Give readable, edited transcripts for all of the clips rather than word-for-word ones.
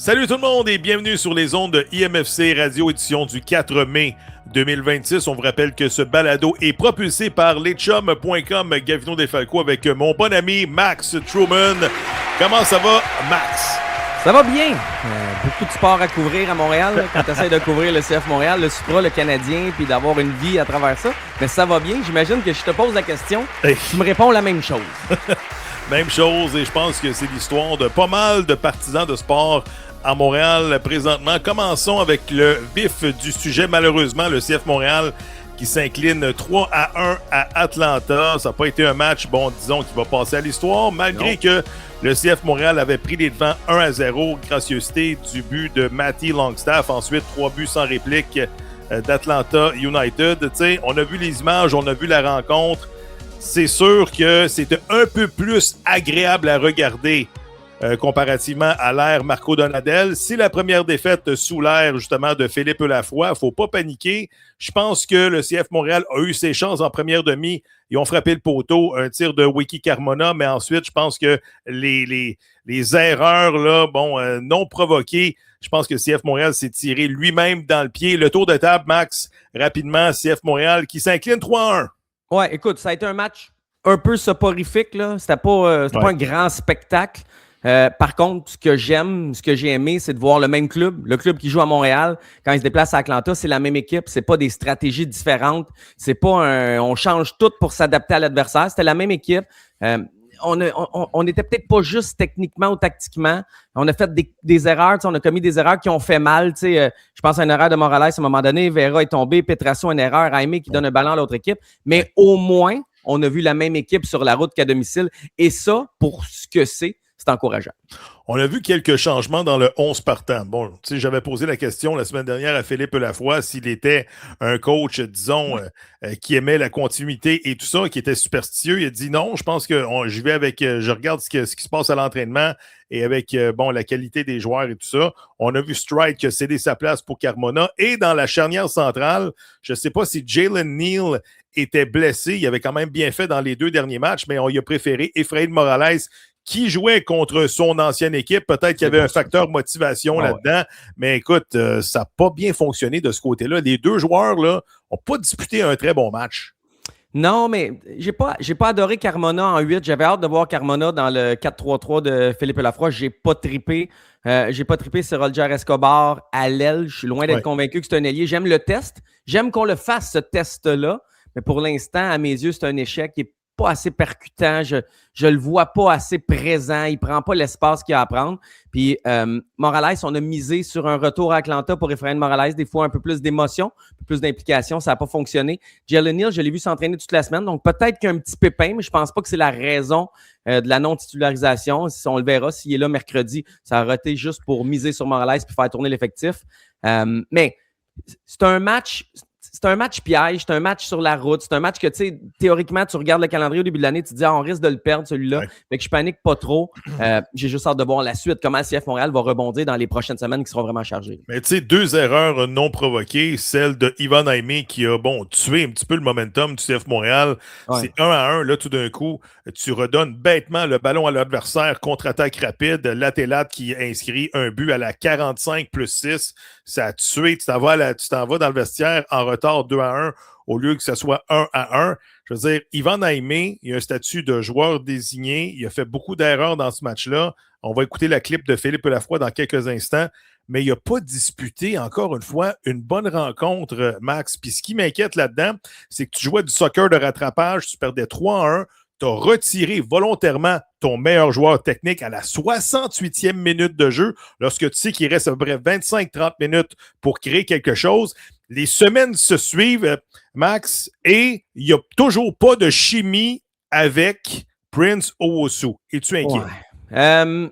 Salut tout le monde et bienvenue sur les ondes de IMFC Radio édition du 4 mai 2026. On vous rappelle que ce balado est propulsé par leschum.com Gavino Defalco avec mon bon ami Max Truman. Comment ça va, Max? Ça va bien. Beaucoup de sport à couvrir à Montréal là, quand tu essaies de couvrir le CF Montréal, le Supra, le Canadien, puis d'avoir une vie à travers ça. Mais ça va bien. J'imagine que je te pose la question, tu me réponds la même chose. Même chose, et je pense que c'est l'histoire de pas mal de partisans de sport à Montréal présentement. Commençons avec le vif du sujet. Malheureusement, le CF Montréal qui s'incline 3-1 à Atlanta. Ça n'a pas été un match, disons, qui va passer à l'histoire, malgré que le CF Montréal avait pris les devants 1-0, gracieuseté du but de Matty Longstaff. Ensuite, 3 buts sans réplique d'Atlanta United. T'sais, on a vu les images, on a vu la rencontre. C'est sûr que c'était un peu plus agréable à regarder comparativement à l'ère Marco Donadel. C'est la première défaite sous l'ère justement de Philippe Lafoy. Il ne faut pas paniquer. Je pense que le CF Montréal a eu ses chances en première demi. Ils ont frappé le poteau, un tir de Wiki Carmona, mais ensuite, je pense que les erreurs là, non provoquées, je pense que CF Montréal s'est tiré lui-même dans le pied. Le tour de table, Max, rapidement, CF Montréal qui s'incline 3-1. Ouais, écoute, ça a été un match un peu soporifique, là. C'était pas un grand spectacle. Par contre, ce que j'ai aimé, c'est de voir le même club, le club qui joue à Montréal, quand il se déplace à Atlanta, c'est la même équipe, c'est pas des stratégies différentes, c'est pas on change tout pour s'adapter à l'adversaire, c'était la même équipe. On était peut-être pas juste techniquement ou tactiquement, on a fait des erreurs, on a commis des erreurs qui ont fait mal, je pense à une erreur de Morales à un moment donné, Vera est tombé, Petrasso une erreur, Jaime qui donne un ballon à l'autre équipe, mais au moins, on a vu la même équipe sur la route qu'à domicile, et ça, pour ce que c'est encourageant. On a vu quelques changements dans le 11 partant. J'avais posé la question la semaine dernière à Philippe Lafoy s'il était un coach, disons, qui aimait la continuité et tout ça, qui était superstitieux. Il a dit non, je pense que je vais avec, je regarde ce qui se passe à l'entraînement et avec, la qualité des joueurs et tout ça. On a vu Stride qui a cédé sa place pour Carmona et dans la charnière centrale, je ne sais pas si Jalen Neal était blessé. Il avait quand même bien fait dans les 2 derniers matchs, mais on y a préféré Efrain Morales qui jouait contre son ancienne équipe. Peut-être qu'il y avait un facteur motivation là-dedans. Mais écoute, ça n'a pas bien fonctionné de ce côté-là. Les 2 joueurs là n'ont pas disputé un très bon match. Non, mais j'ai pas adoré Carmona en 8. J'avais hâte de voir Carmona dans le 4-3-3 de Philippe Lafroy. J'ai pas trippé sur Roger Escobar à l'aile. Je suis loin d'être convaincu que c'est un ailier. J'aime le test. J'aime qu'on le fasse, ce test-là. Mais pour l'instant, à mes yeux, c'est un échec qui est pas assez percutant, je le vois pas assez présent, il prend pas l'espace qu'il a à prendre. Puis Morales, on a misé sur un retour à Atlanta pour Efrain Morales, des fois un peu plus d'émotion, un peu plus d'implication, ça n'a pas fonctionné. Jalen Neal, je l'ai vu s'entraîner toute la semaine, donc peut-être qu'il y a un petit pépin, mais je pense pas que c'est la raison de la non-titularisation. On le verra, s'il est là mercredi, ça aurait été juste pour miser sur Morales puis faire tourner l'effectif. Mais c'est un match piège, c'est un match sur la route, c'est un match que, tu sais, théoriquement, tu regardes le calendrier au début de l'année, tu te dis, on risque de le perdre, celui-là. Fait que je panique pas trop. J'ai juste hâte de voir la suite, comment le CF Montréal va rebondir dans les prochaines semaines qui seront vraiment chargées. Mais tu sais, 2 erreurs non provoquées, celle de Ivan Jaime qui a, tué un petit peu le momentum du CF Montréal. Ouais. C'est 1-1, là, tout d'un coup, tu redonnes bêtement le ballon à l'adversaire, contre-attaque rapide, Latelat qui inscrit un but à la 45+6. Ça a tué, tu t'en vas dans le vestiaire en retard 2-1 au lieu que ce soit 1-1. Je veux dire, Ivan Jaime, il a un statut de joueur désigné. Il a fait beaucoup d'erreurs dans ce match-là. On va écouter la clip de Philippe Lafoy dans quelques instants. Mais il n'a pas disputé, encore une fois, une bonne rencontre, Max. Puis ce qui m'inquiète là-dedans, c'est que tu jouais du soccer de rattrapage, tu perdais 3-1. Tu as retiré volontairement ton meilleur joueur technique à la 68e minute de jeu, lorsque tu sais qu'il reste à peu près 25-30 minutes pour créer quelque chose. Les semaines se suivent, Max, et il n'y a toujours pas de chimie avec Prince Owusu. Es-tu inquiet? Ouais.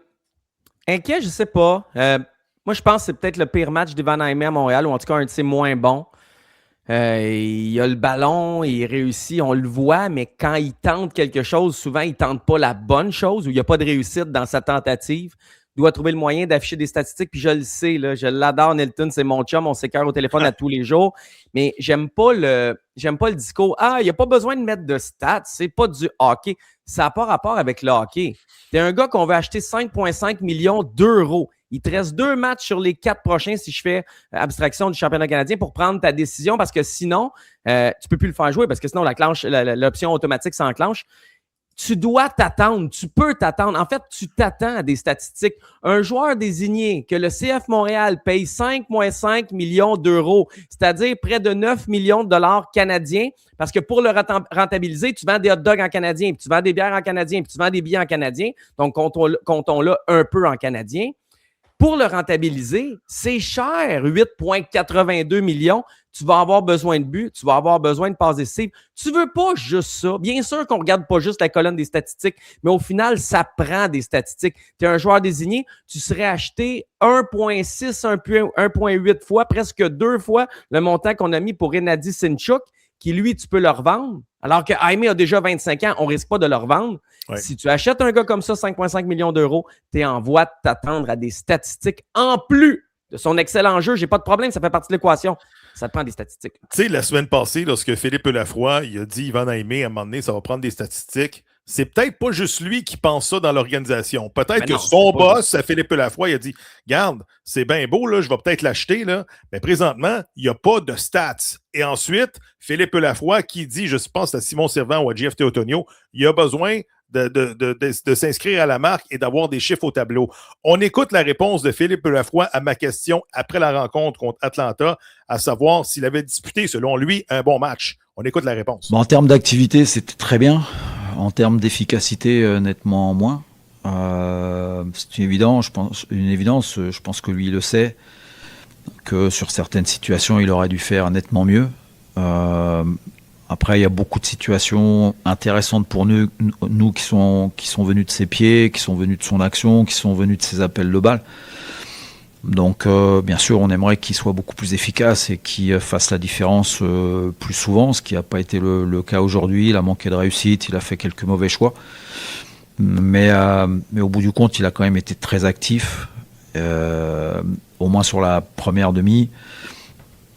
Inquiet, je ne sais pas. Moi, je pense que c'est peut-être le pire match d'Ivan Jaime à Montréal, ou en tout cas un de ses moins bons. Il a le ballon, il réussit, on le voit, mais quand il tente quelque chose, souvent, il ne tente pas la bonne chose ou il n'y a pas de réussite dans sa tentative. Il doit trouver le moyen d'afficher des statistiques, puis je le sais, là, je l'adore, Nelton, c'est mon chum, on s'écœure au téléphone à tous les jours, mais j'aime pas le discours « Ah, il n'y a pas besoin de mettre de stats, c'est pas du hockey ». Ça n'a pas rapport avec le hockey. T'es un gars qu'on veut acheter 5,5 millions d'euros. Il te reste 2 matchs sur les 4 prochains si je fais abstraction du championnat canadien pour prendre ta décision parce que sinon, tu ne peux plus le faire jouer parce que sinon, l'option automatique s'enclenche. Tu dois t'attendre, tu peux t'attendre. En fait, tu t'attends à des statistiques. Un joueur désigné que le CF Montréal paye 5,5 millions d'euros, c'est-à-dire près de 9 millions de dollars canadiens, parce que pour le rentabiliser, tu vends des hot dogs en canadien, puis tu vends des bières en canadien, puis tu vends des billets en canadien. Donc, comptons-le un peu en canadien. Pour le rentabiliser, c'est cher, 8,82 millions. Tu vas avoir besoin de buts, tu vas avoir besoin de passes décisives. Tu veux pas juste ça. Bien sûr qu'on regarde pas juste la colonne des statistiques, mais au final, ça prend des statistiques. Tu es un joueur désigné, tu serais acheté 1,6, 1,8 fois, presque 2 fois le montant qu'on a mis pour Renadi Sinchuk, qui lui, tu peux le revendre. Alors que Jaime a déjà 25 ans, on ne risque pas de le revendre. Ouais. Si tu achètes un gars comme ça, 5,5 millions d'euros, tu es en voie de t'attendre à des statistiques en plus de son excellent jeu. J'ai pas de problème, ça fait partie de l'équation. Ça te prend des statistiques. Tu sais, la semaine passée, lorsque Philippe Lafroy il a dit Yvan Jaime, à un moment donné, ça va prendre des statistiques, c'est peut-être pas juste lui qui pense ça dans l'organisation. Peut-être que son boss, à Philippe Lafroy, il a dit Garde, c'est bien beau, là, je vais peut-être l'acheter, là, mais présentement, il n'y a pas de stats. Et ensuite, Philippe Lafroy qui dit, je pense à Simon Servant ou à Jeff Teotonio, il a besoin de s'inscrire à la marque et d'avoir des chiffres au tableau. On écoute la réponse de Philippe Lafroy à ma question après la rencontre contre Atlanta, à savoir s'il avait disputé, selon lui, un bon match. On écoute la réponse. En termes d'activité, c'était très bien. En termes d'efficacité, nettement moins. C'est évident, une évidence, je pense que lui il le sait, que sur certaines situations, il aurait dû faire nettement mieux. Après, il y a beaucoup de situations intéressantes pour nous qui sont venus de ses pieds, qui sont venus de son action, qui sont venus de ses appels de balles. Donc, bien sûr, on aimerait qu'il soit beaucoup plus efficace et qu'il fasse la différence plus souvent, ce qui n'a pas été le cas aujourd'hui. Il a manqué de réussite, il a fait quelques mauvais choix. Mais au bout du compte, il a quand même été très actif, au moins sur la première demi.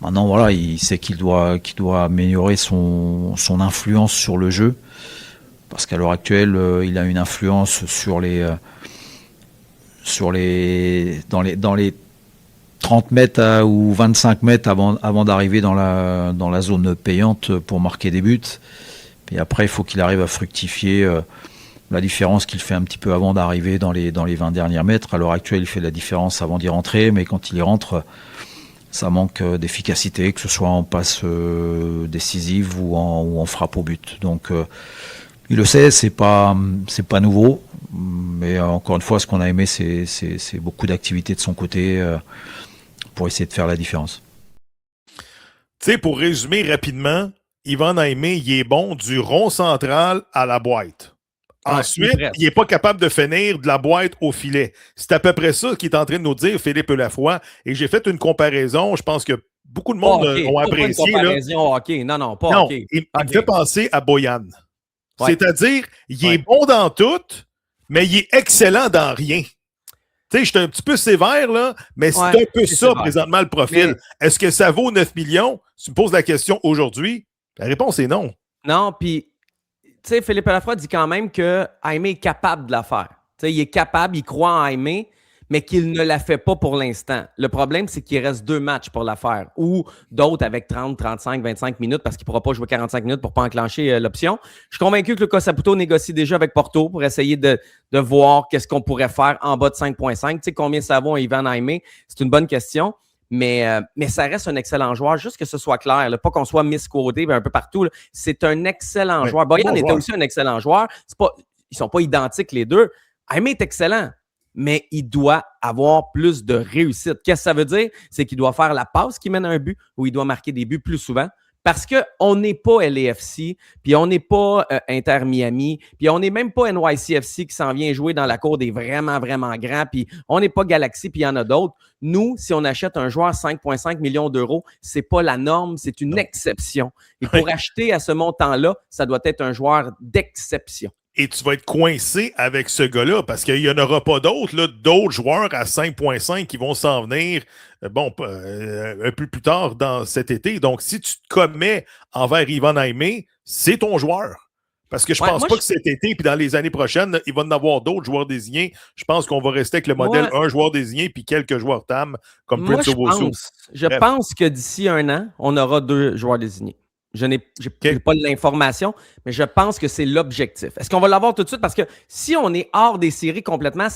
Maintenant, voilà, il sait qu'il doit améliorer son influence sur le jeu, parce qu'à l'heure actuelle, il a une influence dans les 30 mètres ou 25 mètres avant d'arriver dans la zone payante pour marquer des buts. Et après, il faut qu'il arrive à fructifier la différence qu'il fait un petit peu avant d'arriver dans les 20 derniers mètres. À l'heure actuelle, il fait la différence avant d'y rentrer, mais quand il y rentre, ça manque d'efficacité, que ce soit en passe décisive ou en frappe au but. Donc, il le sait, c'est pas nouveau, mais encore une fois, ce qu'on a aimé, c'est beaucoup d'activité de son côté pour essayer de faire la différence. Tu sais, pour résumer rapidement, Yvan Jaime, il est bon du rond central à la boîte. Ensuite, il n'est pas capable de finir de la boîte au filet. C'est à peu près ça qu'il est en train de nous dire Philippe Lafroy. Et j'ai fait une comparaison, je pense que beaucoup de monde ont apprécié. Une comparaison hockey. Non, pas hockey. Il me fait penser à Boyan. Ouais. C'est-à-dire, il est bon dans tout, mais il est excellent dans rien. Tu sais, je suis un petit peu sévère, là, mais c'est un peu ça, sévère. Présentement, le profil. Mais... Est-ce que ça vaut 9 millions? Tu me poses la question aujourd'hui. La réponse est non. Non, puis, tu sais, Philippe Lafroy dit quand même que Jaime est capable de la faire. Tu sais, il est capable, il croit en Jaime, mais qu'il ne la fait pas pour l'instant. Le problème, c'est qu'il reste 2 matchs pour la faire, ou d'autres avec 30, 35, 25 minutes, parce qu'il ne pourra pas jouer 45 minutes pour ne pas enclencher l'option. Je suis convaincu que Lucas Saputo négocie déjà avec Porto pour essayer de voir qu'est-ce qu'on pourrait faire en bas de 5,5. Tu sais, combien ça vaut un Yvan Jaime? C'est une bonne question. Mais ça reste un excellent joueur, juste que ce soit clair, là, pas qu'on soit misquoté un peu partout. Là. C'est un excellent joueur. Boyan était aussi un excellent joueur. Ils ne sont pas identiques les deux. Jaime est excellent, mais il doit avoir plus de réussite. Qu'est-ce que ça veut dire? C'est qu'il doit faire la passe qui mène à un but ou il doit marquer des buts plus souvent. Parce qu'on n'est pas LAFC, puis on n'est pas Inter Miami, puis on n'est même pas NYCFC qui s'en vient jouer dans la cour des vraiment, vraiment grands, puis on n'est pas Galaxy, puis il y en a d'autres. Nous, si on achète un joueur à 5,5 millions d'euros, c'est pas la norme, c'est une exception. Et pour acheter à ce montant-là, ça doit être un joueur d'exception. Et tu vas être coincé avec ce gars-là parce qu'il n'y en aura pas d'autres joueurs à 5,5 qui vont s'en venir un peu plus tard dans cet été. Donc, si tu te commets envers Yvan Jaime, c'est ton joueur. Parce que je pense pas que cet été puis dans les années prochaines, il va y en avoir d'autres joueurs désignés. Je pense qu'on va rester avec le modèle un joueur désigné puis quelques joueurs TAM comme Prince Owusu. Je pense que d'ici 1 an, on aura 2 joueurs désignés. Je n'ai pas l'information, mais je pense que c'est l'objectif. Est-ce qu'on va l'avoir tout de suite? Parce que si on est hors des séries complètement,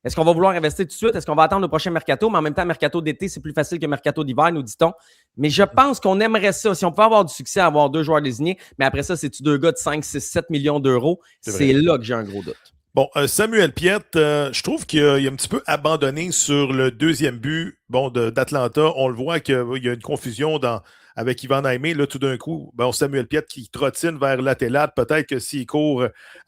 est-ce qu'on va vouloir investir tout de suite? Est-ce qu'on va attendre le prochain mercato? Mais en même temps, mercato d'été, c'est plus facile que mercato d'hiver, nous dit-on. Mais je pense qu'on aimerait ça. Si on peut avoir du succès à avoir 2 joueurs désignés, mais après ça, c'est-tu 2 gars de 5, 6, 7 millions d'euros? C'est là que j'ai un gros doute. Bon, Samuel Piette, je trouve qu'il a un petit peu abandonné sur le deuxième but d'Atlanta. On le voit qu'il y a une confusion avec Ivan Aimé. Là, tout d'un coup, Samuel Piette qui trottine vers l'attelade. Peut-être que s'il court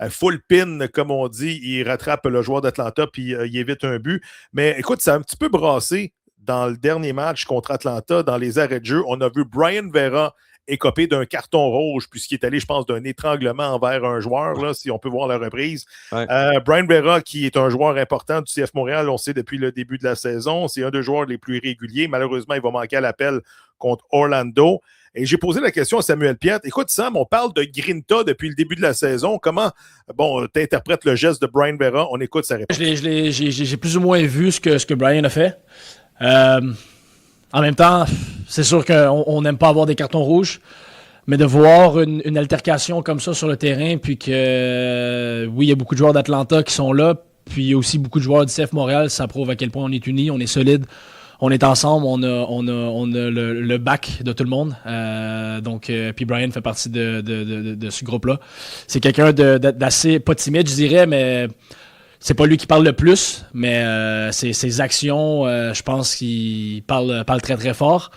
full pin, comme on dit, il rattrape le joueur d'Atlanta puis il évite un but. Mais écoute, ça a un petit peu brassé dans le dernier match contre Atlanta, dans les arrêts de jeu. On a vu Brian Vera écopé d'un carton rouge, puisqu'il est allé, je pense, d'un étranglement envers un joueur, là, si on peut voir la reprise. Ouais. Brian Vera, qui est un joueur important du CF Montréal, on sait depuis le début de la saison, c'est un des joueurs les plus réguliers. Malheureusement, il va manquer à l'appel contre Orlando. Et j'ai posé la question à Samuel Piette. Écoute, Sam, on parle de Grinta depuis le début de la saison. Comment, tu interprètes le geste de Brian Vera? On écoute sa réponse. J'ai plus ou moins vu ce que Brian a fait. En même temps, c'est sûr qu'on n'aime pas avoir des cartons rouges, mais de voir une altercation comme ça sur le terrain, puis que, oui, il y a beaucoup de joueurs d'Atlanta qui sont là, puis il y a aussi beaucoup de joueurs du CF Montréal, ça prouve à quel point on est unis, on est solide, on est ensemble, on a le back de tout le monde. Puis Brian fait partie de ce groupe-là. C'est quelqu'un d'assez, pas timide, je dirais, mais... C'est pas lui qui parle le plus, mais ses actions, je pense qu'il parle très, très fort.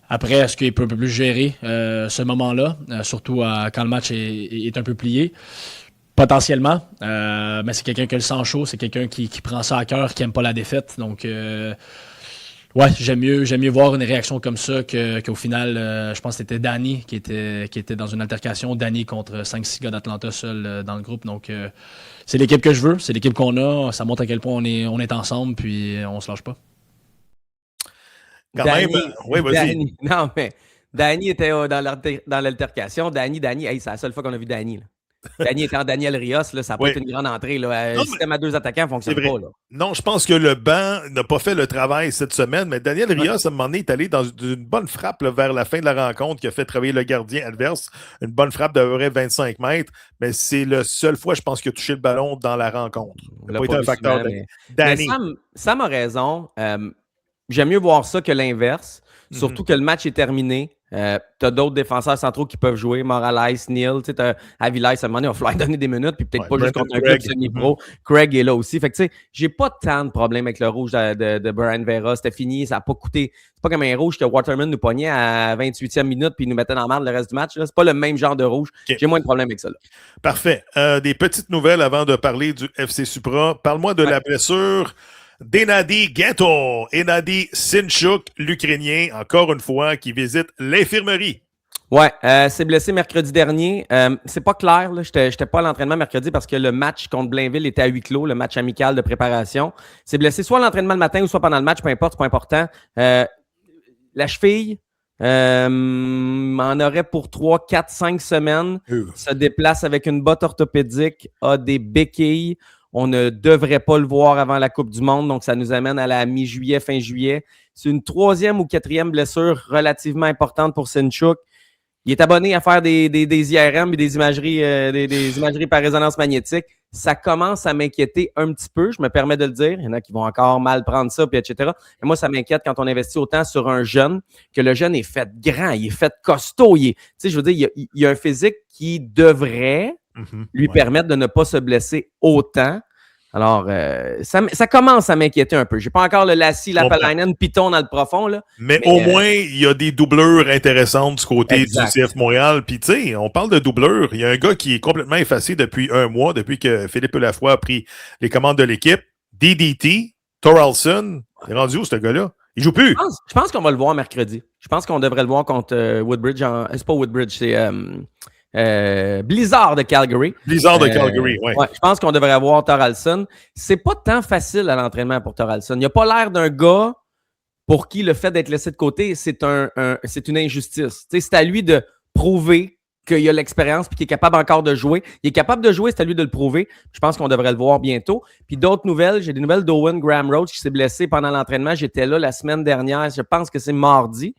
Après, est-ce qu'il peut un peu plus gérer ce moment-là, surtout quand le match est un peu plié? Potentiellement, mais c'est quelqu'un qui a le sang chaud, c'est quelqu'un qui prend ça à cœur, qui aime pas la défaite. Donc, j'aime mieux voir une réaction comme ça qu'au final, je pense que c'était Danny qui était dans une altercation. Danny contre 5-6 gars d'Atlanta seul dans le groupe. Donc, c'est l'équipe que je veux, c'est l'équipe qu'on a. Ça montre à quel point on est ensemble, puis on se lâche pas. Quand même, oui, vas-y. Non, mais Danny était dans l'altercation. Danny, hey, c'est la seule fois qu'on a vu Danny. Là. Danny était en Daniel Rios, là, ça n'a pas été une grande entrée. Là. Le système à 2 attaquants ne fonctionne pas. Là. Non, je pense que le banc n'a pas fait le travail cette semaine, mais Daniel Rios, à un moment donné, est allé dans une bonne frappe là, vers la fin de la rencontre qui a fait travailler le gardien adverse. Une bonne frappe d'à peu près 25 mètres, mais c'est la seule fois, je pense, qu'il a touché le ballon dans la rencontre. Il n'a pas été un facteur. Danny. Sam a raison. J'aime mieux voir ça que l'inverse. Surtout que le match est terminé. Tu as d'autres défenseurs centraux qui peuvent jouer. Morales, Neal, tu sais, Avilés, à un moment donné, il va falloir donner des minutes, puis peut-être pas juste contre un club semi-pro. Craig est là aussi. Fait que tu sais, j'ai pas tant de problèmes avec le rouge de Brian Vera. C'était fini, ça n'a pas coûté. C'est pas comme un rouge que Waterman nous pognait à 28e minute puis nous mettait dans la merde le reste du match. Là. C'est pas le même genre de rouge. Okay. J'ai moins de problèmes avec ça. Là. Parfait. Des petites nouvelles avant de parler du FC Supra. Parle-moi de la blessure d'Hennady Ghetto, Hennady Sinchuk, l'Ukrainien, encore une fois, qui visite l'infirmerie. Ouais, c'est blessé mercredi dernier. C'est pas clair, là. J'étais pas à l'entraînement mercredi parce que le match contre Blainville était à huis clos, le match amical de préparation. C'est blessé soit à l'entraînement le matin ou soit pendant le match, peu importe, c'est pas important. La cheville en aurait pour 3, 4, 5 semaines. Se déplace avec une botte orthopédique, a des béquilles. On ne devrait pas le voir avant la Coupe du Monde, donc ça nous amène à la mi-juillet, fin juillet. C'est une 3e ou 4e blessure relativement importante pour Sinchuk. Il est abonné à faire des IRM et des imageries par résonance magnétique. Ça commence à m'inquiéter un petit peu, je me permets de le dire. Il y en a qui vont encore mal prendre ça, puis etc. Mais moi, ça m'inquiète quand on investit autant sur un jeune, que le jeune est fait grand, il est fait costaud. Tu sais, je veux dire, il y a un physique qui devrait lui permettre de ne pas se blesser autant. Alors, ça commence à m'inquiéter un peu. J'ai pas encore le Lassie, Lapalainen, Python dans le profond. Là, mais au moins, il y a des doublures intéressantes du côté du CF Montréal. Puis, tu sais, on parle de doublures. Il y a un gars qui est complètement effacé depuis un mois, depuis que Philippe Lafroy a pris les commandes de l'équipe. DDT, Thoralson. Il est rendu où, ce gars-là? Il joue plus. Je pense qu'on va le voir mercredi. Je pense qu'on devrait le voir contre Woodbridge. C'est pas Woodbridge, c'est... Blizzard de Calgary. Blizzard de Calgary, oui. Ouais, je pense qu'on devrait avoir Thoralson. C'est pas tant facile à l'entraînement pour Thoralson. Il n'a pas l'air d'un gars pour qui le fait d'être laissé de côté, c'est une injustice. T'sais, c'est à lui de prouver qu'il a l'expérience puis qu'il est capable encore de jouer. Il est capable de jouer, c'est à lui de le prouver. Je pense qu'on devrait le voir bientôt. Puis d'autres nouvelles, j'ai des nouvelles d'Owen Graham-Roach qui s'est blessé pendant l'entraînement. J'étais là la semaine dernière, je pense que c'est mardi.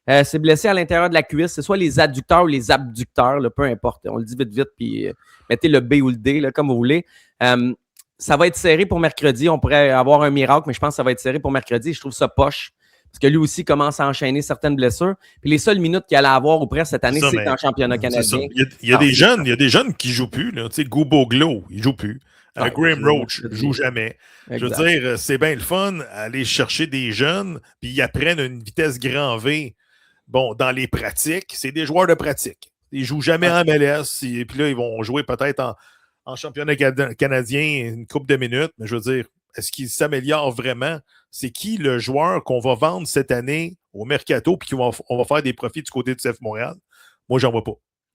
C'est blessé à l'intérieur de la cuisse. C'est soit les adducteurs ou les abducteurs, là, peu importe. On le dit vite, puis mettez le B ou le D, là, comme vous voulez. Ça va être serré pour mercredi. On pourrait avoir un miracle, mais je pense que ça va être serré pour mercredi. Je trouve ça poche. Parce que lui aussi commence à enchaîner certaines blessures. Puis les seules minutes qu'il allait avoir ou presque cette année, c'est en championnat canadien. Il y a des jeunes qui ne jouent plus. Tu sais, Guboglo, il ne joue plus. Graham Roach ne joue jamais. Exact. Je veux dire, c'est bien le fun aller chercher des jeunes, puis ils apprennent une vitesse grand V. Bon, dans les pratiques, c'est des joueurs de pratique. Ils ne jouent jamais en MLS. Et puis là, ils vont jouer peut-être en championnat canadien une couple de minutes. Mais je veux dire, est-ce qu'ils s'améliorent vraiment? C'est qui le joueur qu'on va vendre cette année au Mercato puis qu'on va faire des profits du côté du CF Montréal? Moi, j'en vois pas.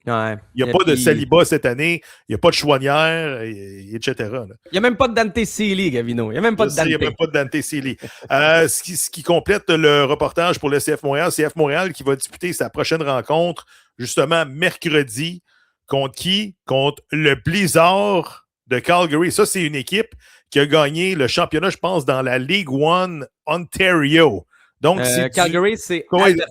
Ouais. Il n'y a pas de Saliba cette année, il n'y a pas de Chouanière, etc. Là. Il n'y a même pas de Dante Sealy, Gavino. Il n'y a même pas de Dante. Il n'y a même pas de Dante Sealy. Ce qui complète le reportage pour le CF Montréal, CF Montréal qui va disputer sa prochaine rencontre justement mercredi. Contre qui? Contre le Blizzard de Calgary. Ça, c'est une équipe qui a gagné le championnat, je pense, dans la League One Ontario. Donc, Calgary, c'est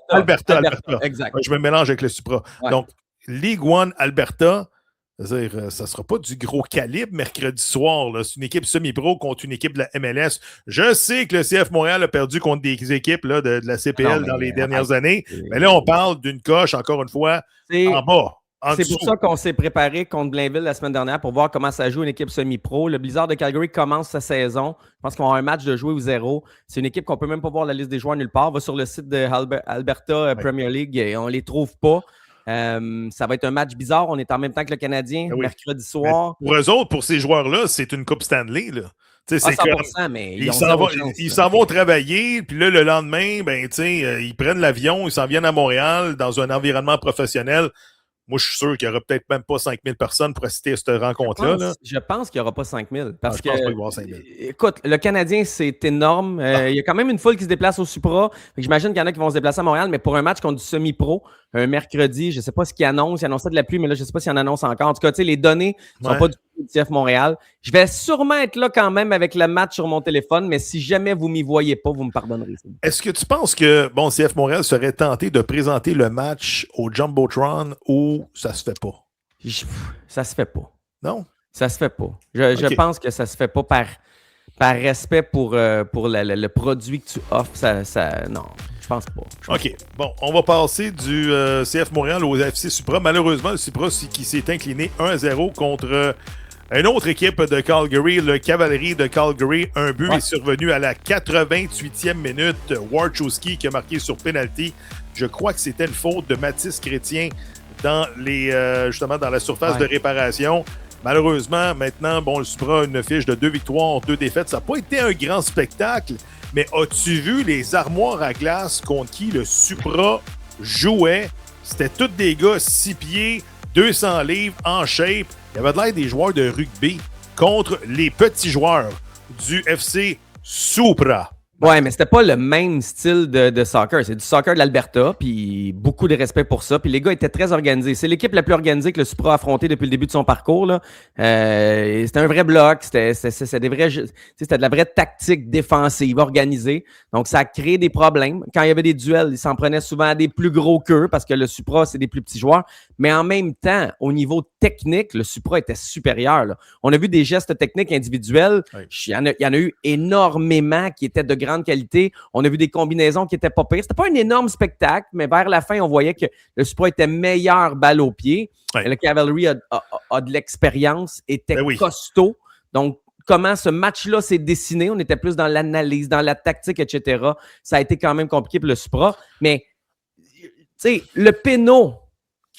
Alberta. Exact. Je me mélange avec le Supra. Ouais. Donc, League One Alberta, c'est-à-dire, ça ne sera pas du gros calibre mercredi soir. Là. C'est une équipe semi-pro contre une équipe de la MLS. Je sais que le CF Montréal a perdu contre des équipes là, de la CPL dans les dernières années. Mais là, on parle d'une coche, encore une fois, en bas. C'est pour ça qu'on s'est préparé contre Blainville la semaine dernière pour voir comment ça joue une équipe semi-pro. Le Blizzard de Calgary commence sa saison. Je pense qu'on a un match de jouer ou 0. C'est une équipe qu'on ne peut même pas voir la liste des joueurs nulle part. On va sur le site de Alberta Premier League et on ne les trouve pas. Ça va être un match bizarre. On est en même temps que le Canadien, mercredi soir. Mais pour eux autres, pour ces joueurs-là, c'est une Coupe Stanley. Là. C'est 100%, mais ils s'en vont travailler, puis là, le lendemain, ils prennent l'avion, ils s'en viennent à Montréal dans un environnement professionnel. Moi, je suis sûr qu'il n'y aura peut-être même pas 5000 personnes pour assister à cette rencontre-là. Je pense qu'il n'y aura pas 5000. Parce je pense pas qu'il va y avoir 5000. Écoute, le Canadien, c'est énorme. Il y a quand même une foule qui se déplace au Supra. J'imagine qu'il y en a qui vont se déplacer à Montréal, mais pour un match contre du semi-pro, un mercredi, je ne sais pas ce qu'ils annoncent. Ils annonçaient de la pluie, mais là, je ne sais pas s'ils en annoncent encore. En tout cas, les données ne sont pas du CF Montréal. Je vais sûrement être là quand même avec le match sur mon téléphone, mais si jamais vous ne m'y voyez pas, vous me pardonnerez. Est-ce que tu penses que CF Montréal serait tenté de présenter le match au Jumbotron ou ça se fait pas? Ça se fait pas. Non? Ça se fait pas. Je pense que ça se fait pas par respect pour le produit que tu offres. Non, je pense pas. OK. Bon, on va passer du CF Montréal au FC Supra. Malheureusement, le Supra qui s'est incliné 1-0 contre une autre équipe de Calgary, le Cavalerie de Calgary. Un but est survenu à la 88e minute. Warchowski qui a marqué sur penalty. Je crois que c'était une faute de Mathis Chrétien dans justement dans la surface de réparation. Malheureusement, maintenant, le Supra a une fiche de 2 victoires, 2 défaites. Ça n'a pas été un grand spectacle, mais as-tu vu les armoires à glace contre qui le Supra jouait? C'était tous des gars 6 pieds, 200 livres, en shape. Il y avait de l'air des joueurs de rugby contre les petits joueurs du FC Supra. Ouais, mais c'était pas le même style de soccer. C'est du soccer de l'Alberta, puis beaucoup de respect pour ça. Puis les gars étaient très organisés. C'est l'équipe la plus organisée que le Supra a affrontée depuis le début de son parcours. Là. C'était un vrai bloc. C'était de la vraie tactique défensive organisée. Donc, ça a créé des problèmes. Quand il y avait des duels, ils s'en prenaient souvent à des plus gros qu'eux parce que le Supra, c'est des plus petits joueurs. Mais en même temps, au niveau technique, le Supra était supérieur. Là. On a vu des gestes techniques individuels. Oui. Il y en a eu énormément qui étaient de grande qualité. On a vu des combinaisons qui étaient pas pires. C'était pas un énorme spectacle, mais vers la fin, on voyait que le Supra était meilleur balle au pied. Oui. Le Cavalry a de l'expérience, était costaud. Donc, comment ce match-là s'est dessiné, on était plus dans l'analyse, dans la tactique, etc. Ça a été quand même compliqué pour le Supra. Mais, tu sais, le péno,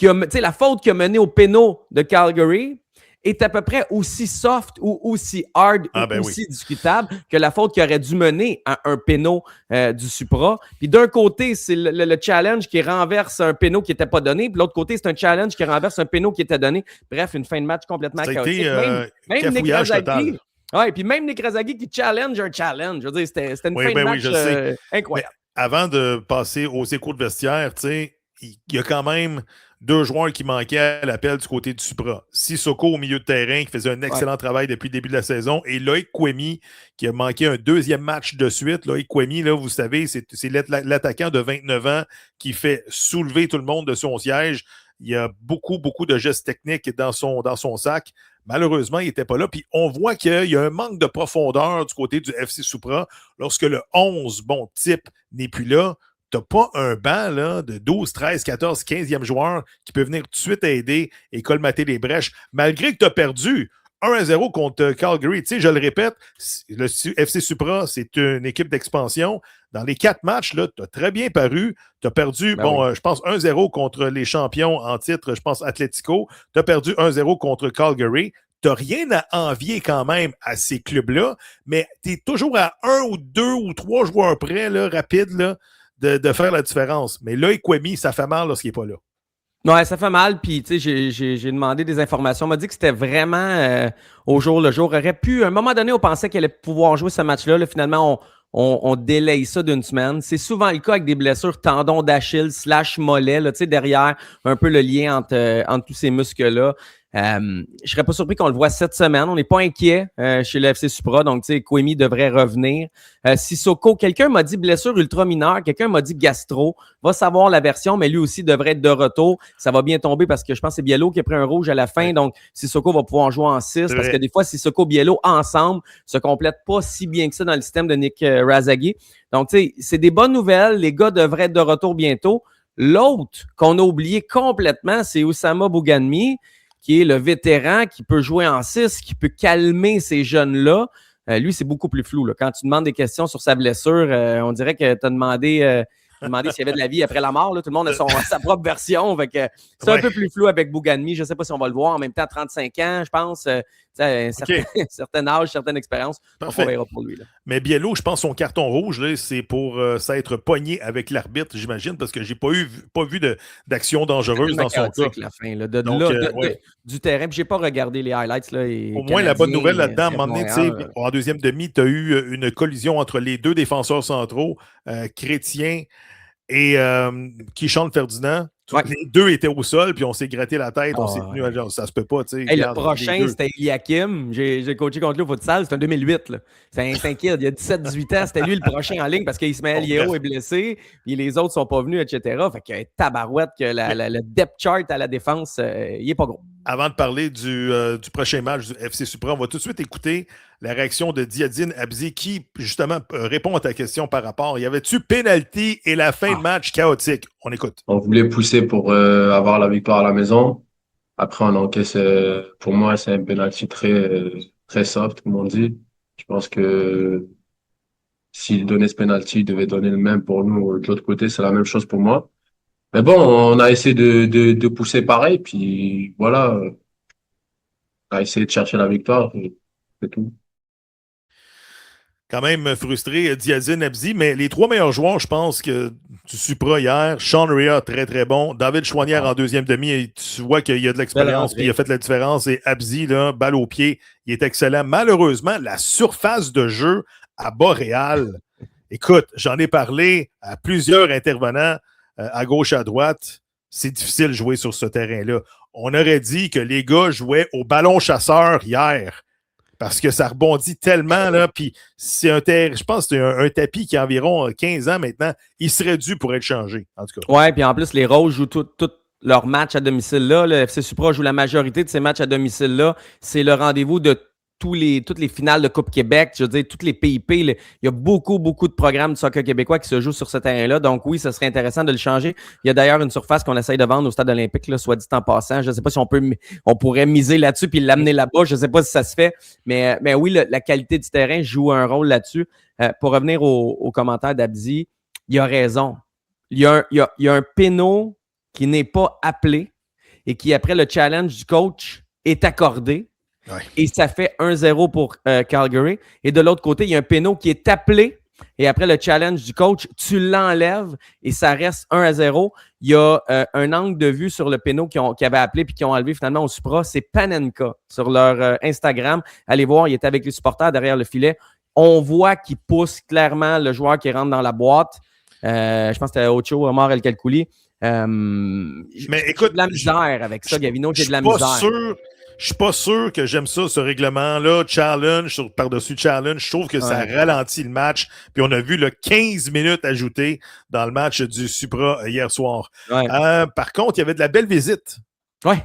la faute qui a mené au péno de Calgary est à peu près aussi soft ou aussi hard ou aussi discutable que la faute qui aurait dû mener à un péno du Supra. Puis d'un côté, c'est le challenge qui renverse un péno qui n'était pas donné. Puis l'autre côté, c'est un challenge qui renverse un péno qui était donné. Bref, une fin de match complètement chaotique. Même Nick Razaghi. Oui, puis même Nick Razaghi qui challenge un challenge. Je veux dire, c'était une fin de match incroyable. Mais avant de passer aux échos de vestiaire, tu sais, il y a quand même 2 joueurs qui manquaient à l'appel du côté du Supra. Sissoko au milieu de terrain qui faisait un excellent travail depuis le début de la saison et Loïc Kouemi qui a manqué un 2e match de suite. Loïc Kouemi, là, vous savez, c'est l'attaquant de 29 ans qui fait soulever tout le monde de son siège. Il y a beaucoup, beaucoup de gestes techniques dans son sac. Malheureusement, il n'était pas là. Puis on voit qu'il y a un manque de profondeur du côté du FC Supra. Lorsque le 11, type, n'est plus là, tu n'as pas un banc là, de 12, 13, 14, 15e joueur qui peut venir tout de suite aider et colmater les brèches. Malgré que tu as perdu 1-0 contre Calgary. Tu sais, je le répète, le FC Supra, c'est une équipe d'expansion. Dans les 4 matchs, tu as très bien paru. Tu as perdu, je pense, 1-0 contre les champions en titre, je pense, Atletico. Tu as perdu 1-0 contre Calgary. Tu n'as rien à envier quand même à ces clubs-là, mais tu es toujours à 1 ou 2 ou 3 joueurs près, là, rapide, là, de faire la différence. Mais là, Kouemi, ça fait mal lorsqu'il n'est pas là. Ouais, ça fait mal. Puis, tu sais, j'ai demandé des informations. On m'a dit que c'était vraiment au jour le jour. Aurait pu, à un moment donné, on pensait qu'elle allait pouvoir jouer ce match-là. Là, finalement, on délaye ça d'une semaine. C'est souvent le cas avec des blessures tendons d'Achille / mollet, là, tu sais, derrière un peu le lien entre tous ces muscles-là. Je serais pas surpris qu'on le voit cette semaine. On n'est pas inquiet chez le FC Supra. Donc, tu sais, Kouemi devrait revenir. Sissoko, quelqu'un m'a dit blessure ultra mineure. Quelqu'un m'a dit gastro. Va savoir la version, mais lui aussi devrait être de retour. Ça va bien tomber parce que je pense que c'est Biello qui a pris un rouge à la fin. Donc, Sissoko va pouvoir jouer en 6 parce que des fois, Sissoko et Biello ensemble se complètent pas si bien que ça dans le système de Nick Razagui. Donc, tu sais, c'est des bonnes nouvelles. Les gars devraient être de retour bientôt. L'autre qu'on a oublié complètement, c'est Oussama Bouganmi, qui est le vétéran, qui peut jouer en 6, qui peut calmer ces jeunes-là. Lui, c'est beaucoup plus flou. Là. Quand tu demandes des questions sur sa blessure, on dirait que tu as demandé s'il y avait de la vie après la mort. Là. Tout le monde a sa propre version. Fait que c'est un peu plus flou avec Bouganmi. Je ne sais pas si on va le voir. En même temps, 35 ans, je pense. Un certain âge, certaine expérience. On verra pour lui. Là. Mais Biello, je pense son carton rouge, là, c'est pour s'être pogné avec l'arbitre, j'imagine, parce que j'ai pas vu d'action dangereuse dans son cas. La fin, là, du terrain. Puis j'ai pas regardé les highlights. Là, au moins, la bonne nouvelle là-dedans, à un moment donné, en deuxième demi, tu as eu une collision entre les 2 défenseurs centraux, Chrétien et Kishon Ferdinand. Les 2 étaient au sol, puis on s'est gratté la tête, on s'est tenu à genre, ça se peut pas. Le prochain, c'était Eliakim. J'ai coaché contre lui au futsal, c'était en 2008. Là. C'est un kid, il a 17-18 ans, c'était lui le prochain en ligne parce qu'Ismaël Yeo est blessé, puis les autres sont pas venus, etc. Fait qu'il y a tabarouette que le depth chart à la défense, il est pas gros. Avant de parler du prochain match du FC Supra, on va tout de suite écouter la réaction de Ziadine Abzi qui, justement, répond à ta question par rapport. Y avait-tu pénalty et la fin de match chaotique? On écoute. On voulait pousser pour avoir la victoire à la maison. Après, on encaisse. Pour moi, c'est un pénalty très soft, comme on dit. Je pense que s'il donnait ce pénalty, il devait donner le même pour nous. De l'autre côté, c'est la même chose pour moi. Mais bon, on a essayé de pousser pareil, puis voilà. On a essayé de chercher la victoire, c'est tout. Quand même frustré, Ziadine Abzi, mais les 3 meilleurs joueurs, je pense, que du Supra hier, Sean Rea, très très bon, David Chouanière en deuxième demi, et tu vois qu'il y a de l'expérience, puis il a fait la différence, et Abzi, là, balle au pied, il est excellent. Malheureusement, la surface de jeu à Bas-Réal, écoute, j'en ai parlé à plusieurs intervenants, à gauche, à droite, c'est difficile de jouer sur ce terrain-là. On aurait dit que les gars jouaient au ballon chasseur hier. Parce que ça rebondit tellement, là, puis c'est je pense que c'est un tapis qui a environ 15 ans maintenant. Il serait dû pour être changé, en tout cas. Ouais, puis en plus, les Roses jouent tous leurs matchs à domicile-là. Le FC Supra joue la majorité de ces matchs à domicile-là. C'est le rendez-vous de toutes les finales de Coupe Québec, je veux dire, toutes les PIP. Il y a beaucoup de programmes de soccer québécois qui se jouent sur ce terrain-là. Donc oui, ce serait intéressant de le changer. Il y a d'ailleurs une surface qu'on essaye de vendre au Stade olympique, là, soit dit en passant. Je ne sais pas si on pourrait miser là-dessus puis l'amener là-bas. Je ne sais pas si ça se fait. Mais oui, la qualité du terrain joue un rôle là-dessus. Pour revenir au commentaire d'Abdi, il a raison. Il y a un péno qui n'est pas appelé et qui, après le challenge du coach, est accordé. Ouais. Et ça fait 1-0 pour Calgary. Et de l'autre côté, il y a un péno qui est appelé. Et après le challenge du coach, tu l'enlèves et ça reste 1-0. Il y a un angle de vue sur le péno qui avait appelé puis qui ont enlevé finalement au Supra. C'est Panenka sur leur Instagram. Allez voir, il était avec les supporters derrière le filet. On voit qu'il pousse clairement le joueur qui rentre dans la boîte. Je pense que c'était Ocho, Omar El Kalkouli. Mais J'ai écoute, de la misère avec ça, Gavino, j'ai de la je suis pas misère. sûr. Je suis pas sûr que j'aime ça, ce règlement-là, challenge par-dessus challenge. Je trouve que ça ralentit le match. Puis on a vu 15 minutes ajoutées dans le match du Supra hier soir. Ouais. Par contre, il y avait de la belle visite. Ouais.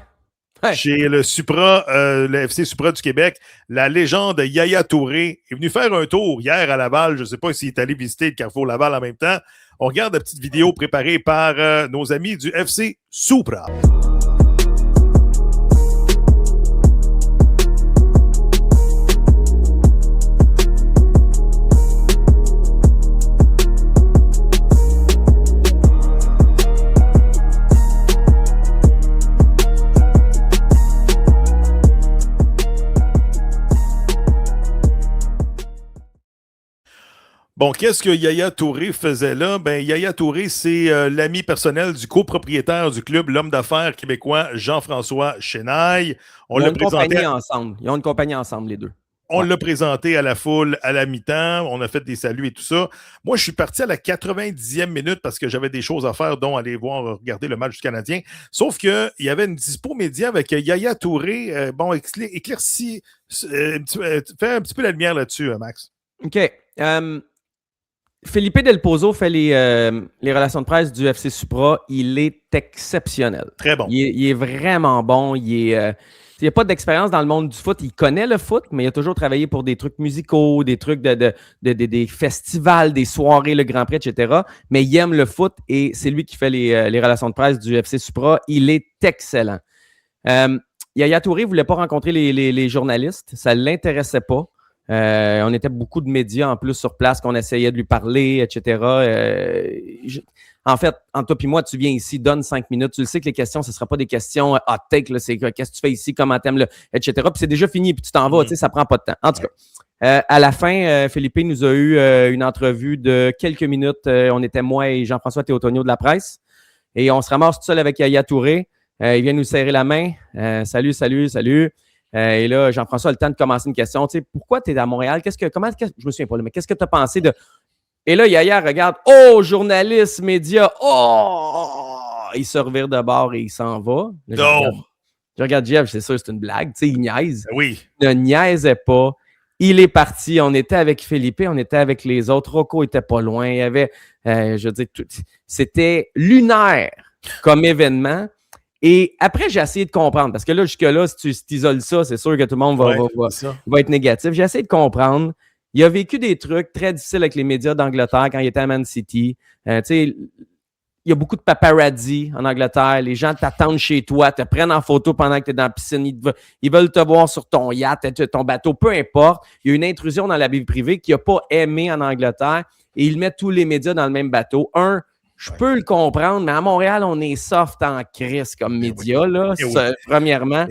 Chez le Supra, le FC Supra du Québec, la légende Yaya Touré est venu faire un tour hier à Laval. Je ne sais pas s'il est allé visiter le Carrefour Laval en même temps. On regarde la petite vidéo préparée par nos amis du FC Supra. Bon, qu'est-ce que Yaya Touré faisait là? Ben, Yaya Touré, c'est l'ami personnel du copropriétaire du club, l'homme d'affaires québécois Jean-François Chenaille. Ils ont une compagnie ensemble, les deux. On l'a présenté à la foule à la mi-temps. On a fait des saluts et tout ça. Moi, je suis parti à la 90e minute parce que j'avais des choses à faire, dont aller regarder le match du Canadien. Sauf qu'il y avait une dispo média avec Yaya Touré. Bon, éclaircis, fais un petit peu la lumière là-dessus, Max. OK. Felipe Del Pozo fait les relations de presse du FC Supra. Il est exceptionnel. Très bon. Il est vraiment bon. Il n'a pas d'expérience dans le monde du foot. Il connaît le foot, mais il a toujours travaillé pour des trucs musicaux, des trucs des festivals, des soirées, le Grand Prix, etc. Mais il aime le foot et c'est lui qui fait les relations de presse du FC Supra. Il est excellent. Yaya Touré ne voulait pas rencontrer les journalistes. Ça ne l'intéressait pas. On était beaucoup de médias en plus sur place qu'on essayait de lui parler, etc. En fait, entre toi et moi, tu viens ici, donne 5 minutes. Tu le sais que les questions, ce ne sera pas des questions hot take, là, c'est qu'est-ce que tu fais ici, comment t'aimes, etc. Puis c'est déjà fini, puis tu t'en vas, tu sais, ça prend pas de temps. En tout cas, à la fin, Felipe nous a eu une entrevue de quelques minutes. On était moi et Jean-François Théotonio de la presse. Et on se ramasse tout seul avec Yaya Touré. Il vient nous serrer la main. Salut. Et là, Jean-François a le temps de commencer une question. Tu sais, pourquoi tu es à Montréal? Je me souviens pas, mais qu'est-ce que tu as pensé de. Et là, Yaya regarde. Oh, journaliste, média. Oh! Il se revire de bord et il s'en va. Là, je regarde Jeff, c'est sûr, c'est une blague. Tu sais, il niaise. Oui. Il ne niaisait pas. Il est parti. On était avec Felipe, on était avec les autres. Rocco était pas loin. Il y avait, c'était lunaire comme événement. Et après, j'ai essayé de comprendre, parce que là, jusque-là, si tu t'isoles ça, c'est sûr que tout le monde va être négatif. J'ai essayé de comprendre. Il a vécu des trucs très difficiles avec les médias d'Angleterre quand il était à Man City. Tu sais, il y a beaucoup de paparazzi en Angleterre. Les gens t'attendent chez toi, te prennent en photo pendant que tu es dans la piscine. Ils veulent te voir sur ton yacht, ton bateau, peu importe. Il y a une intrusion dans la vie privée qu'il n'a pas aimé en Angleterre et il met tous les médias dans le même bateau. Je peux le comprendre, mais à Montréal, on est soft en crise comme média, là, premièrement.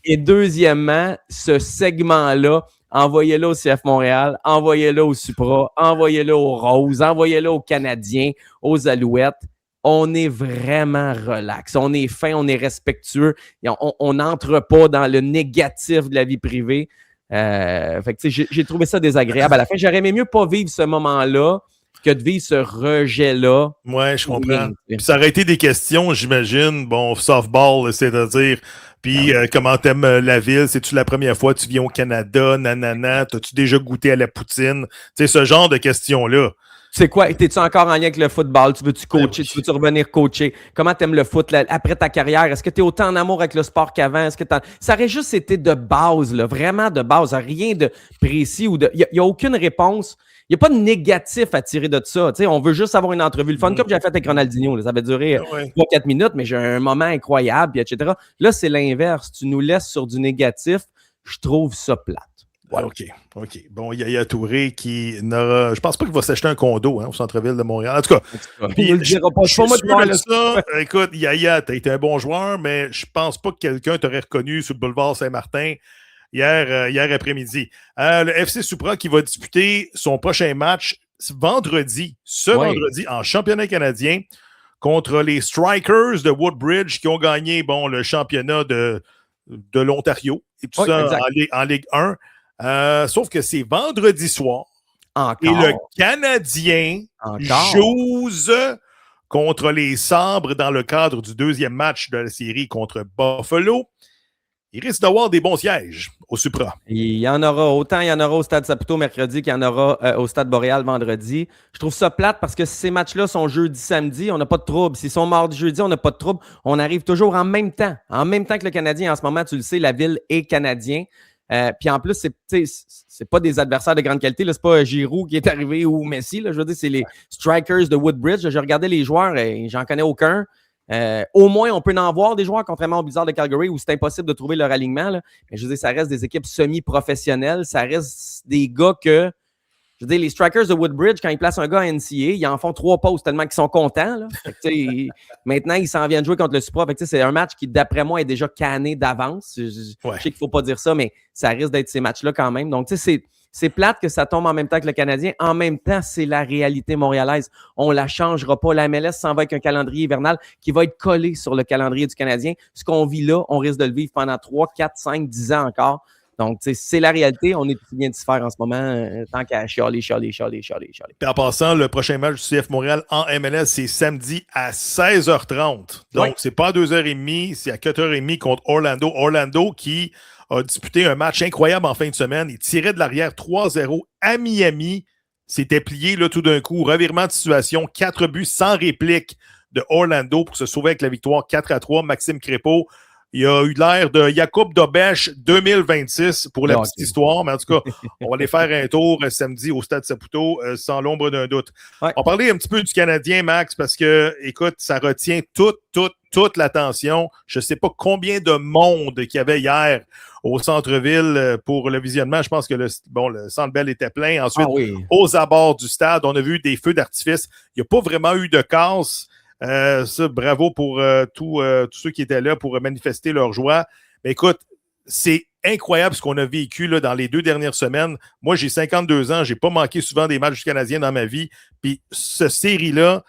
Et deuxièmement, ce segment-là, envoyez-le au CF Montréal, envoyez-le au Supra, envoyez-le aux Roses, envoyez-le aux Canadiens, aux Alouettes. On est vraiment relax. On est fin, on est respectueux. On n'entre pas dans le négatif de la vie privée. Fait que, j'ai trouvé ça désagréable. À la fin, j'aurais aimé mieux pas vivre ce moment-là que de vivre ce rejet-là. Ouais, je comprends. Puis ça aurait été des questions, j'imagine. Bon, softball, c'est-à-dire, puis comment t'aimes la ville? C'est-tu la première fois que tu viens au Canada? Nanana, t'as-tu déjà goûté à la poutine? Tu sais, ce genre de questions-là. C'est quoi? T'es-tu encore en lien avec le football? Tu veux-tu coacher? Tu veux-tu revenir coacher? Comment t'aimes le foot après ta carrière? Est-ce que t'es autant en amour avec le sport qu'avant? Ça aurait juste été de base, là, vraiment de base. Rien de précis ou de. Il n'y a aucune réponse. Il n'y a pas de négatif à tirer de ça. T'sais, on veut juste avoir une entrevue. Le fun, comme j'ai fait avec Ronaldinho, là, ça va durer 3-4 minutes, mais j'ai un moment incroyable, puis etc. Là, c'est l'inverse. Tu nous laisses sur du négatif. Je trouve ça plate. Voilà. OK. Bon, Yaya Touré qui n'aura. Je pense pas qu'il va s'acheter un condo au centre-ville de Montréal. En tout cas, il ne le dira pas. Ça. Écoute, Yaya, t'as été un bon joueur, mais je pense pas que quelqu'un t'aurait reconnu sur le boulevard Saint-Martin hier après-midi. Le FC Supra qui va disputer son prochain match vendredi, vendredi, en championnat canadien contre les Strikers de Woodbridge qui ont gagné le championnat de l'Ontario et tout ça en Ligue 1. Sauf que c'est vendredi soir. Encore. Et le Canadien joue contre les Sabres dans le cadre du deuxième match de la série contre Buffalo. Il risque d'avoir des bons sièges au Supra. Il y en aura autant, il y en aura au Stade Saputo mercredi qu'il y en aura au Stade Boréal vendredi. Je trouve ça plate parce que si ces matchs-là sont jeudi, samedi, on n'a pas de trouble. S'ils sont mardi, jeudi, on n'a pas de trouble. On arrive toujours en même temps. En même temps que le Canadien. En ce moment, tu le sais, la ville est canadien. Puis en plus, c'est pas des adversaires de grande qualité. Là. C'est pas Giroud qui est arrivé ou Messi. Là. Je veux dire, c'est les Strikers de Woodbridge. J'ai regardé les joueurs et j'en connais aucun. Au moins, on peut en voir des joueurs, contrairement aux Blizzards de Calgary, où c'est impossible de trouver leur alignement. Là. Mais je veux dire, ça reste des équipes semi-professionnelles. Ça reste des gars que... Je veux dire, les Strikers de Woodbridge, quand ils placent un gars à NCA, ils en font 3 postes tellement qu'ils sont contents. Là. Fait que, maintenant, ils s'en viennent jouer contre le Supra. Fait que, c'est un match qui, d'après moi, est déjà canné d'avance. Je sais qu'il ne faut pas dire ça, mais ça risque d'être ces matchs-là quand même. Donc, c'est plate que ça tombe en même temps que le Canadien. En même temps, c'est la réalité montréalaise. On ne la changera pas. La MLS s'en va avec un calendrier hivernal qui va être collé sur le calendrier du Canadien. Ce qu'on vit là, on risque de le vivre pendant 3, 4, 5, 10 ans encore. Donc, c'est la réalité. On est bien de se faire en ce moment, tant qu'à chialer. Puis en passant, le prochain match du CF Montréal en MLS, c'est samedi à 16h30. Donc, c'est pas à 2h30, c'est à 4h30 contre Orlando. Orlando qui a disputé un match incroyable en fin de semaine. Il tirait de l'arrière 3-0 à Miami. C'était plié là, tout d'un coup. Revirement de situation, 4 buts sans réplique de Orlando pour se sauver avec la victoire 4-3. Maxime Crépeau. Il a eu l'air de Jakub Dobeš 2026 pour la petite histoire, mais en tout cas, on va aller faire un tour samedi au Stade Saputo sans l'ombre d'un doute. Ouais. On va parler un petit peu du Canadien, Max, parce que, écoute, ça retient toute l'attention. Je ne sais pas combien de monde qu'il y avait hier au centre-ville pour le visionnement. Je pense que le Centre Bell était plein. Ensuite, aux abords du stade, on a vu des feux d'artifice. Il n'y a pas vraiment eu de casse. Ça, bravo pour tous ceux qui étaient là pour manifester leur joie. Mais écoute, c'est incroyable ce qu'on a vécu là, dans les 2 dernières semaines. Moi, j'ai 52 ans, j'ai pas manqué souvent des matchs du Canadien dans ma vie. Puis, cette série-là,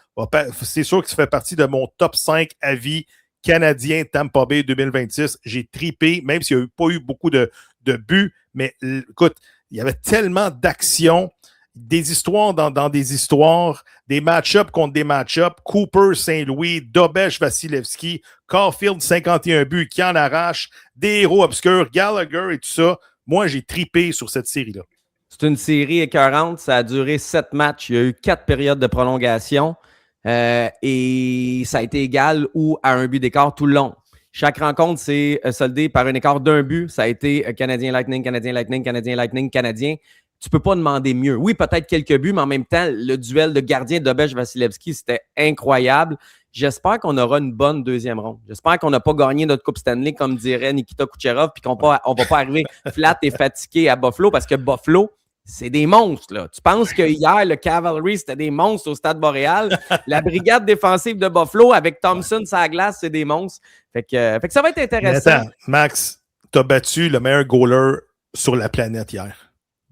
c'est sûr que ça fait partie de mon top 5 à vie Canadien Tampa Bay 2026. J'ai tripé, même s'il n'y a pas eu beaucoup de buts. Mais écoute, il y avait tellement d'actions. Des histoires dans des histoires, des match-ups contre des match-ups, Cooper, Saint-Louis, Dobeš, Vasilevski, Caulfield, 51 buts, qui en arrache, des héros obscurs, Gallagher et tout ça. Moi, j'ai tripé sur cette série-là. C'est une série écœurante. Ça a duré 7 matchs. Il y a eu 4 périodes de prolongation et ça a été égal ou à un but d'écart tout le long. Chaque rencontre s'est soldée par un écart d'un but. Ça a été Canadien Lightning, Canadien Lightning, Canadien Lightning, Canadien. Tu ne peux pas demander mieux. Oui, peut-être quelques buts, mais en même temps, le duel de gardien Dobeš-Vasilevski, c'était incroyable. J'espère qu'on aura une bonne deuxième ronde. J'espère qu'on n'a pas gagné notre Coupe Stanley, comme dirait Nikita Kucherov, puis qu'on ne va pas arriver flat et fatigué à Buffalo, parce que Buffalo, c'est des monstres. Là. Tu penses que hier, le Cavalry, c'était des monstres au Stade Boréal. La brigade défensive de Buffalo, avec Thompson sur la glace, c'est des monstres. Fait que ça va être intéressant. Attends, Max, tu as battu le meilleur goaler sur la planète hier.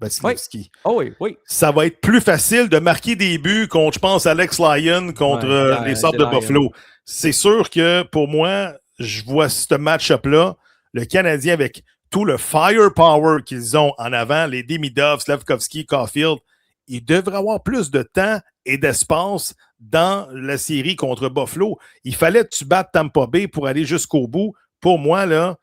Vasilevski. Oui. Oh oui. Ça va être plus facile de marquer des buts contre, je pense, Alex Lyon contre les Sabres de Buffalo. C'est sûr que pour moi, je vois ce match-up-là, le Canadien avec tout le firepower qu'ils ont en avant, les Demidov, Slavkovski, Caulfield, ils devraient avoir plus de temps et d'espace dans la série contre Buffalo. Il fallait que tu battes Tampa Bay pour aller jusqu'au bout. Pour moi, là,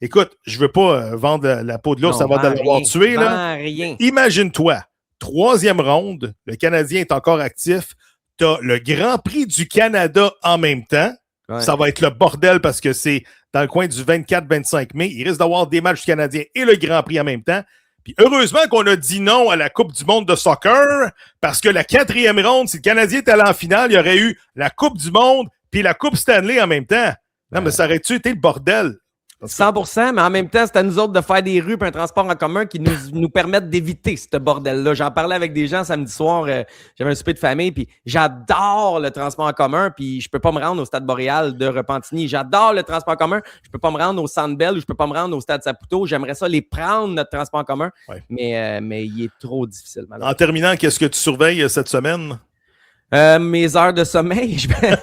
écoute, je ne veux pas vendre la peau de l'ours avant de l'avoir tué. Là. Imagine-toi, 3e ronde, le Canadien est encore actif. Tu as le Grand Prix du Canada en même temps. Ouais. Ça va être le bordel parce que c'est dans le coin du 24-25 mai. Il risque d'avoir des matchs du Canadien et le Grand Prix en même temps. Puis heureusement qu'on a dit non à la Coupe du monde de soccer parce que la 4e ronde, si le Canadien était allé en finale, il y aurait eu la Coupe du monde puis la Coupe Stanley en même temps. Non, mais ça aurait-tu été le bordel? 100%, mais en même temps, c'est à nous autres de faire des rues et un transport en commun qui nous permettent d'éviter ce bordel-là. J'en parlais avec des gens samedi soir, j'avais un souper de famille, puis j'adore le transport en commun, puis je peux pas me rendre au Stade Boréal de Repentigny. J'adore le transport en commun, je peux pas me rendre au Centre Bell ou je peux pas me rendre au Stade Saputo. J'aimerais ça les prendre, notre transport en commun, mais il est trop difficile. En terminant, qu'est-ce que tu surveilles cette semaine? Mes heures de sommeil, je vais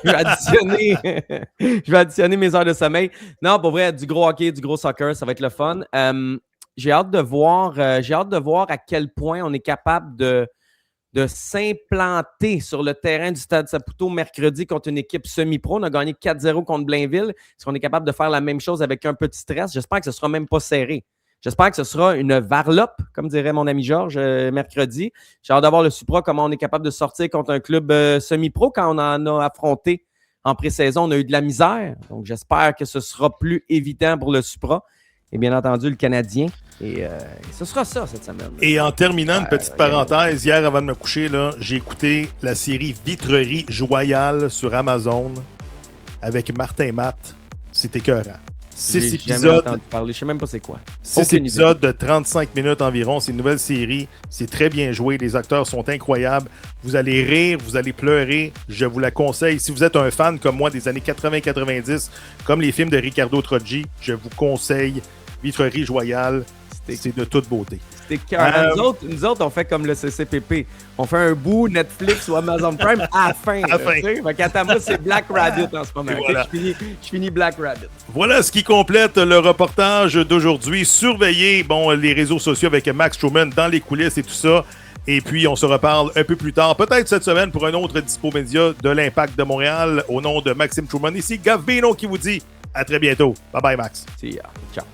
additionner mes heures de sommeil. Non, pour vrai, du gros hockey, du gros soccer, ça va être le fun. J'ai hâte de voir à quel point on est capable de de s'implanter sur le terrain du Stade Saputo mercredi contre une équipe semi-pro. On a gagné 4-0 contre Blainville. Est-ce qu'on est capable de faire la même chose avec un petit stress? J'espère que ce ne sera même pas serré. J'espère que ce sera une varlope, comme dirait mon ami Georges, mercredi. J'ai hâte d'avoir le Supra, comment on est capable de sortir contre un club semi-pro quand on en a affronté en pré-saison. On a eu de la misère. Donc, j'espère que ce sera plus évident pour le Supra. Et bien entendu, le Canadien. Et ce sera ça cette semaine. Et en terminant, une petite parenthèse, hier avant de me coucher, là, j'ai écouté la série Vitrerie Joyale sur Amazon avec Martin Matt. C'était écœurant. 6 épisodes. Je sais même pas c'est quoi. 6 épisodes de 35 minutes environ. C'est une nouvelle série. C'est très bien joué. Les acteurs sont incroyables. Vous allez rire, vous allez pleurer. Je vous la conseille. Si vous êtes un fan comme moi des années 80-90, comme les films de Ricardo Troggi, je vous conseille Vitrerie Joyale. C'est de toute beauté. C'était cœur. Nous autres, on fait comme le CCPP. On fait un bout Netflix ou Amazon Prime à la fin. Quant à moi, c'est Black Rabbit en ce moment. Voilà. Je finis Black Rabbit. Voilà ce qui complète le reportage d'aujourd'hui. Surveillez les réseaux sociaux avec Max Truman dans les coulisses et tout ça. Et puis, on se reparle un peu plus tard, peut-être cette semaine, pour un autre Dispo Média de l'Impact de Montréal. Au nom de Maxime Truman, ici Gavino qui vous dit à très bientôt. Bye bye, Max. See ya. Ciao.